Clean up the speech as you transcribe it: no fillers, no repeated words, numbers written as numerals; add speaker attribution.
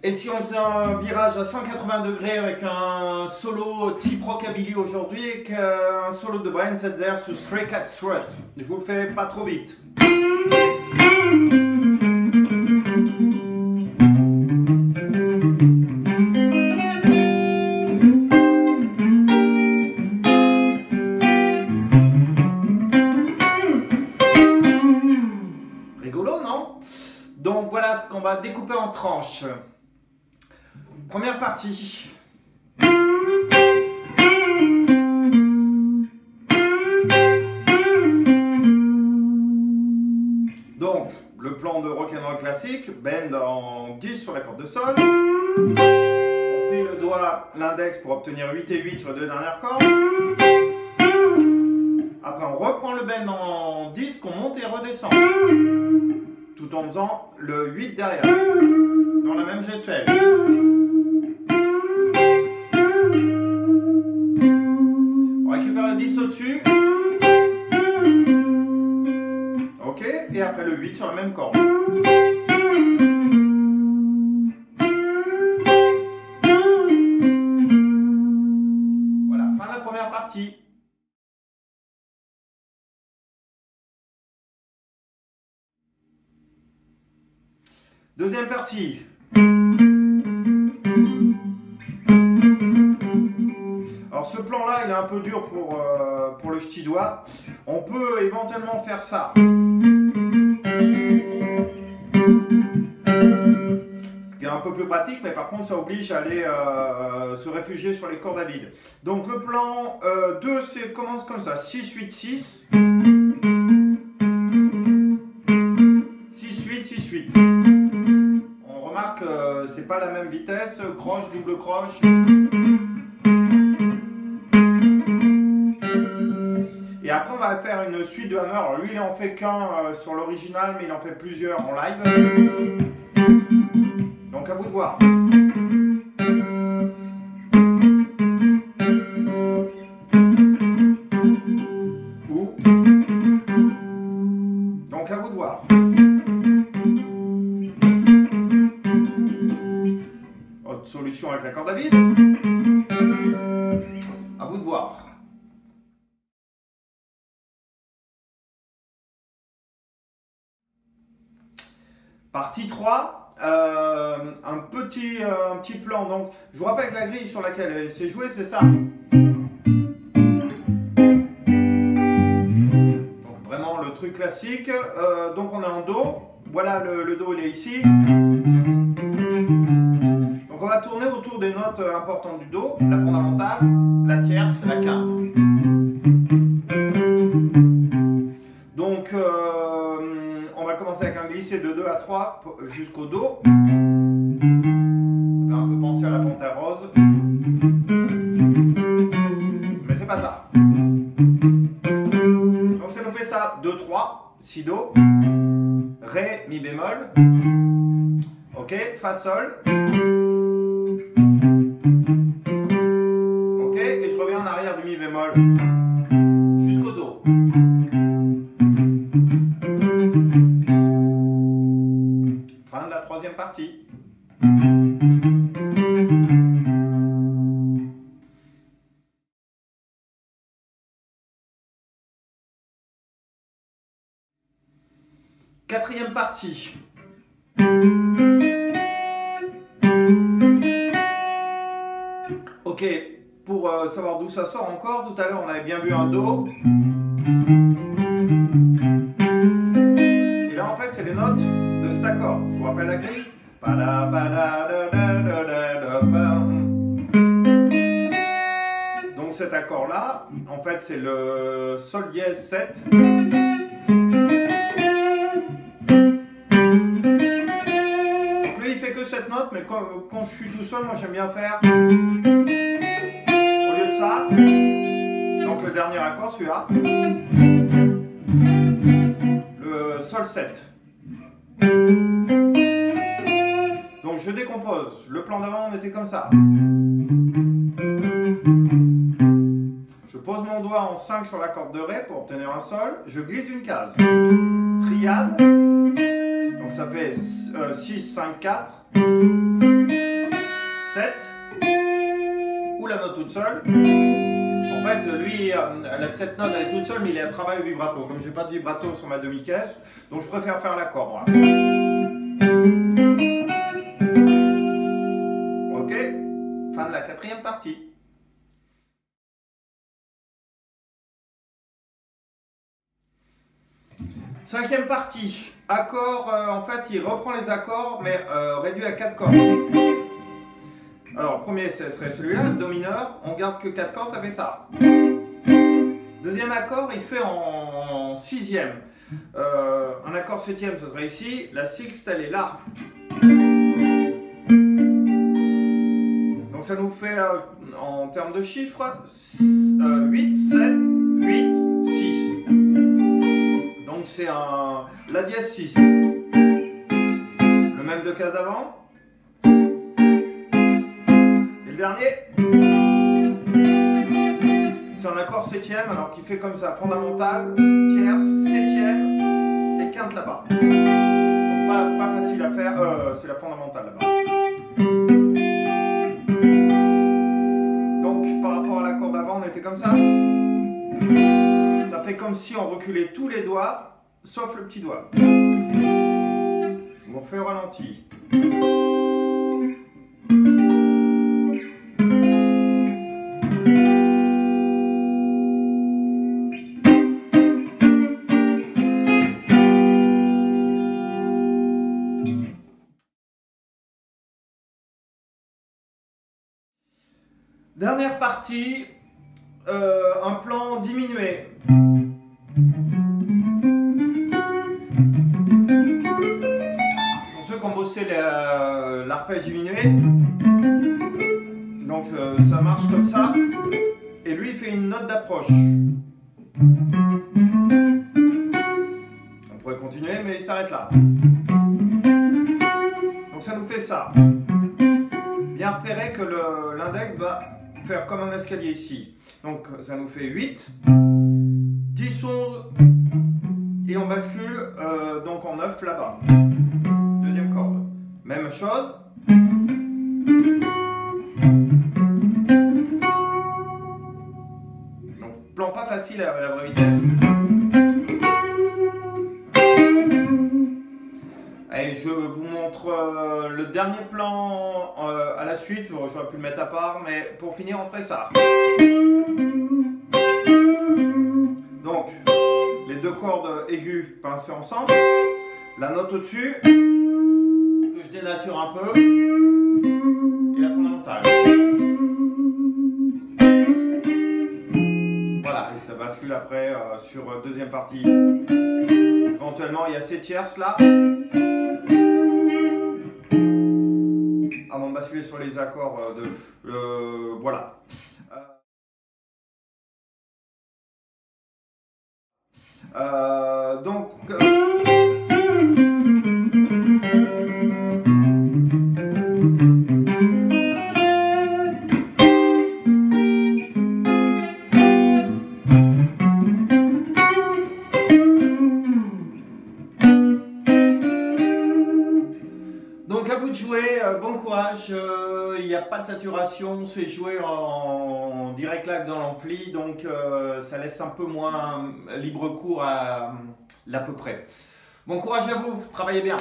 Speaker 1: Et si on faisait un virage à 180 degrés avec un solo type rockabilly aujourd'hui et qu'un solo de Brian Setzer sous Stray Cat Strut. Je vous le fais pas trop vite. Rigolo, non? Donc voilà ce qu'on va découper en tranches. Première partie. Donc, le plan de rock'n'roll classique, bend en 10 sur la corde de sol. On plie le doigt, l'index pour obtenir 8 et 8 sur les deux dernières cordes. Après, on reprend le bend en 10 qu'on monte et redescend. Tout en faisant le 8 derrière, dans la même gestuelle. On récupère le 10 au-dessus. Ok, et après le 8 sur la même corde. Voilà, fin de la première partie. Deuxième partie. Alors ce plan-là, il est un peu dur pour le ch'ti doigt. On peut éventuellement faire ça. Ce qui est un peu plus pratique, mais par contre ça oblige à aller se réfugier sur les cordes à vide. Donc le plan 2 commence comme ça. 6, 8, 6. 6, 8, 6, 8. On remarque que c'est pas la même vitesse. Croche, double croche. Et après on va faire une suite de hammer. Alors lui il en fait qu'un sur l'original, mais il en fait plusieurs en live. Donc à vous de voir. Ou. Donc à vous de voir. Autre solution avec la corde à vide. À vous de voir. Partie 3, un petit plan. Donc, je vous rappelle que la grille sur laquelle c'est joué, c'est ça. Donc, vraiment le truc classique. Donc, on est en Do. Voilà, le Do, il est ici. Donc, on va tourner autour des notes importantes du Do. La fondamentale, la tierce, la quinte. Donc, on va commencer avec un glissé de 2 à 3 jusqu'au Do. On va un peu penser à la panthère rose. Mais c'est pas ça. Donc ça nous fait ça. 2, 3, Si Do, Ré, Mi bémol. Ok, Fa Sol. Ok, et je reviens en arrière du Mi bémol jusqu'au Do. Fin de la troisième partie. Quatrième partie. Ok, pour savoir d'où ça sort encore, tout à l'heure on avait bien vu un Do. Et là en fait c'est les notes de cet accord. Je vous rappelle la grille. Donc cet accord là, en fait c'est le Sol dièse 7. Donc lui il fait que cette note, mais quand je suis tout seul, moi j'aime bien faire au lieu de ça. Donc le dernier accord, celui-là. Le Sol 7. Donc je décompose. Le plan d'avant on était comme ça. Je pose mon doigt en 5 sur la corde de Ré pour obtenir un Sol. Je glisse d'une case. Triade. Donc ça fait 6, 5, 4. 7 ou la note toute seule. En fait, lui, cette note elle est toute seule, mais il a un travail au vibrato. Comme j'ai pas de vibrato sur ma demi-caisse, donc je préfère faire l'accord, moi. Ok, fin de la quatrième partie. Cinquième partie, accord, en fait il reprend les accords mais réduit à 4 cordes. Alors le premier ce serait celui-là, le do mineur, on garde que 4 cordes, ça fait ça. Deuxième accord il fait en sixième. Un accord septième ça serait ici, la sixte elle est là. Donc ça nous fait en termes de chiffres 8, 7, 8, 6. Donc c'est un La dièse 6. Le même de case d'avant. Et le dernier, c'est un accord septième, alors qui fait comme ça, fondamental, tierce, septième et quinte là-bas. Donc pas facile à faire, c'est la fondamentale là-bas. Donc par rapport à l'accord d'avant, on était comme ça. Ça fait comme si on reculait tous les doigts, sauf le petit doigt. Je vous refais au ralenti. Dernière partie, un plan diminué. Pour ceux qui ont bossé l'arpège diminué, donc ça marche comme ça, et lui il fait une note d'approche. On pourrait continuer, mais il s'arrête là. Donc ça nous fait ça. Bien repérer que l'index va faire comme un escalier ici. Donc ça nous fait 8, 10, 11, et on bascule donc en 9 là-bas. Deuxième corde. Même chose. Donc plan pas facile à la vraie vitesse. Et je vous montre le dernier plan à la suite. J'aurais pu le mettre à part, mais pour finir, on ferait ça. Donc, les deux cordes aiguës pincées ensemble, la note au-dessus, que je dénature un peu, et la fondamentale. Voilà, et ça bascule après sur deuxième partie. Éventuellement, il y a ces tierces là. Avant de basculer sur les accords voilà. Donc à vous de jouer, bon courage, il n'y a pas de saturation, c'est joué en direct live dans l'ampli, donc ça laisse un peu moins libre cours à l'à peu près. Bon courage à vous, travaillez bien.